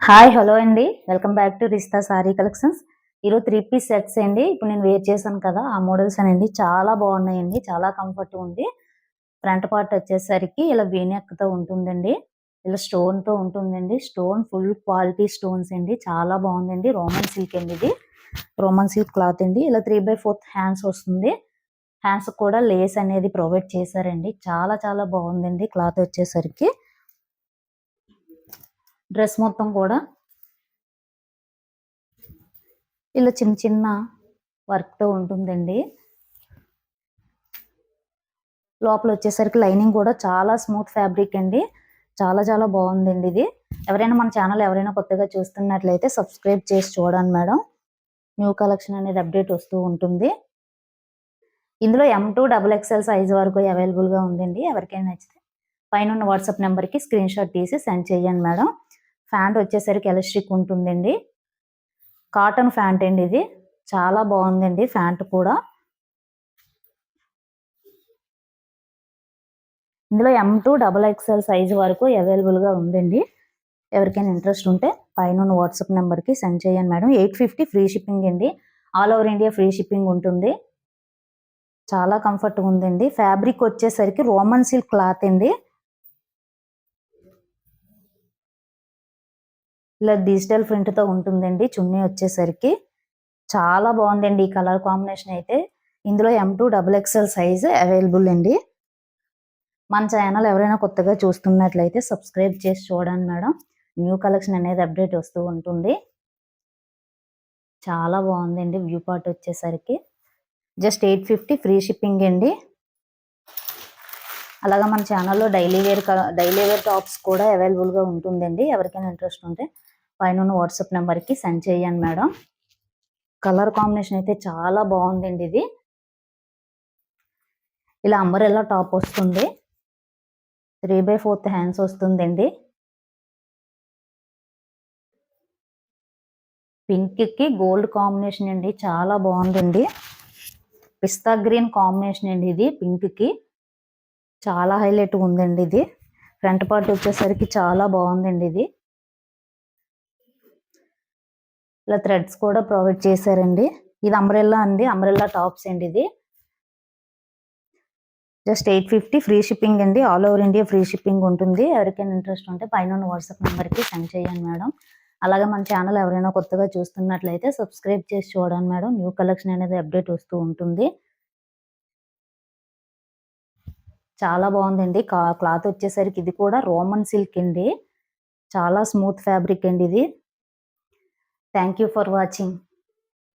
Hi hello అండి. Welcome back to Rista sari collections. ఈరోజు 3 piece sets అండి. ఇప్పుడు నేను వేర్ చేశాను కదా ఆ మోడల్స్ అనండి చాలా బాగున్నాయండి. చాలా కంఫర్ట్ ఉంది. ఫ్రంట్ పార్ట్ వచ్చేసరికి ఇలా వీనెక్తో ఉంటుందండి. ఇలా స్టోన్తో ఉంటుందండి. స్టోన్ ఫుల్ క్వాలిటీ స్టోన్స్ అండి. చాలా బాగుందండి. రోమన్ సిల్క్ అండి ఇది. రోమన్ సిల్క్ క్లాత్ అండి. ఇలా 3/4 హ్యాండ్స్ వస్తుంది. హ్యాండ్స్ కూడా లేస్ అనేది ప్రొవైడ్ చేశారండి. చాలా చాలా బాగుందండి క్లాత్ వచ్చేసరికి. డ్రెస్ మొత్తం కూడా ఇలా చిన్న చిన్న వర్క్తో ఉంటుందండి. లోపల వచ్చేసరికి లైనింగ్ కూడా చాలా స్మూత్ ఫ్యాబ్రిక్ అండి. చాలా చాలా బాగుందండి ఇది. ఎవరైనా మన ఛానల్ కొత్తగా చూస్తున్నట్లయితే సబ్స్క్రైబ్ చేసి చూడండి మేడం. న్యూ కలెక్షన్ అనేది అప్డేట్ వస్తూ ఉంటుంది. ఇందులో M2 XXL సైజ్ వరకు అవైలబుల్గా ఉందండి. ఎవరికైనా నచ్చితే పైన ఉన్న వాట్సాప్ నెంబర్కి స్క్రీన్ షాట్ తీసి సెండ్ చేయండి మేడం. ప్యాంట్ వచ్చేసరికి ఎలాస్టిక్ ఉంటుందండి. కాటన్ ప్యాంట్ అండి ఇది. చాలా బాగుందండి ప్యాంట్ కూడా. ఇందులో M2 XXL సైజు వరకు అవైలబుల్గా ఉందండి. ఎవరికైనా ఇంట్రెస్ట్ ఉంటే పైన ఉన్న వాట్సాప్ నెంబర్కి సెండ్ చేయండి మేడం. 850 ఫ్రీ షిప్పింగ్ అండి. All over India free shipping ఉంటుంది. చాలా కంఫర్ట్గా ఉందండి. ఫ్యాబ్రిక్ వచ్చేసరికి రోమన్ సిల్క్ క్లాత్ అండి. ఇలా డిజిటల్ ప్రింట్తో ఉంటుందండి. చున్నీ వచ్చేసరికి చాలా బాగుందండి ఈ కలర్ కాంబినేషన్ అయితే. ఇందులో M2 XXL సైజు అవైలబుల్ అండి. మన ఛానల్ ఎవరైనా కొత్తగా చూస్తున్నట్లయితే సబ్స్క్రైబ్ చేసి చూడండి మేడం. న్యూ కలెక్షన్ అనేది అప్డేట్ వస్తూ ఉంటుంది. చాలా బాగుందండి వ్యూ పార్ట్ వచ్చేసరికి. జస్ట్ 850 ఫ్రీ షిప్పింగ్ అండి. అలాగా మన ఛానల్లో డైలీ వేర్ టాప్స్ కూడా అవైలబుల్గా ఉంటుందండి. ఎవరికైనా ఇంట్రెస్ట్ ఉంటే పైన ఉన్న వాట్సాప్ నెంబర్కి సెండ్ చేయండి మేడం. కలర్ కాంబినేషన్ అయితే చాలా బాగుందండి ఇది. ఇలా అంబరెల్లా టాప్ వస్తుంది. 3/4 హ్యాండ్స్ వస్తుందండి. పింక్కి గోల్డ్ కాంబినేషన్ అండి. చాలా బాగుందండి. పిస్తా గ్రీన్ కాంబినేషన్ అండి ఇది పింక్కి. చాలా హైలైట్ ఉందండి ఇది. ఫ్రంట్ పార్ట్ వచ్చేసరికి చాలా బాగుందండి ఇది. ఇలా థ్రెడ్స్ కూడా ప్రొవైడ్ చేశారండి. ఇది అంబ్రెల్లా అండి. అంబ్రెల్లా టాప్స్ అండి ఇది. జస్ట్ 850 ఫ్రీ షిప్పింగ్ అండి. All over India free shipping ఉంటుంది. ఎవరికైనా ఇంట్రెస్ట్ ఉంటే పైన ఉన్న వాట్సాప్ నెంబర్కి సెండ్ చేయండి మేడం. అలాగే మన ఛానల్ ఎవరైనా కొత్తగా చూస్తున్నట్లయితే సబ్స్క్రైబ్ చేసి చూడండి మేడం. న్యూ కలెక్షన్ అనేది అప్డేట్ వస్తూ ఉంటుంది. చాలా బాగుందండి. క్లాత్ వచ్చేసరికి ఇది కూడా రోమన్ సిల్క్ అండి. చాలా స్మూత్ ఫ్యాబ్రిక్ అండి ఇది. Thank you for watching.